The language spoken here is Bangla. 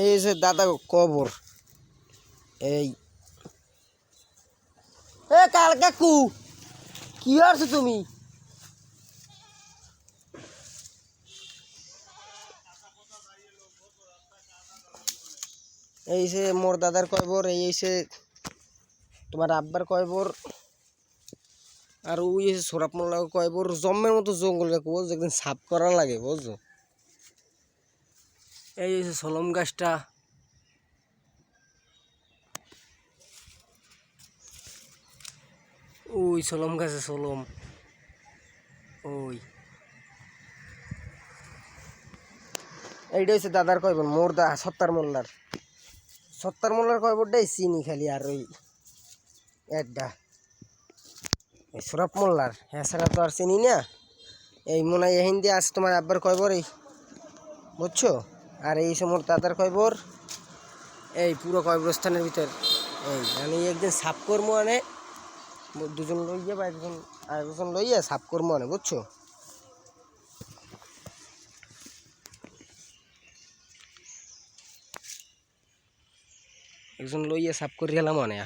এই যে দাদা কবর এই এ কাল কাকু কি করছো তুমি? এই যে মোর দাদার কয়বর, এই এসে তোমার আব্বার কয়বর, আর ওই এসে সোরাপ মোল্লা কয়বর। জম্মের মতো জঙ্গল কাকু, বুঝছো, একদিন সাফ করা লাগে, বুঝছো। এই এসে সলম গাছটা, ওই সলম গাছে সলম, ওই এইটা হচ্ছে দাদার কয়বর, মোর দা সত্তার মোল্লার কয়বরটাই চিনি খালি, আর ওই একটা এই সুরাপ মোল্লার, এছাড়া তো আর চিনি না। এই মনে হয় হিন্দি আছে তোমার আব্বার কয়বর, এই বুঝছো। আর এই সময় দাদার কয়বর, এই পুরো কয়বরস্থানের ভিতর। এই আমি একদিন সাফ করবো আনে, দুজন লইয়া বা একজন আরেকজন লইয়া সাফ করবো আনে, বুঝছো। একজন লইয়া সাফ করে গেলাম আনে।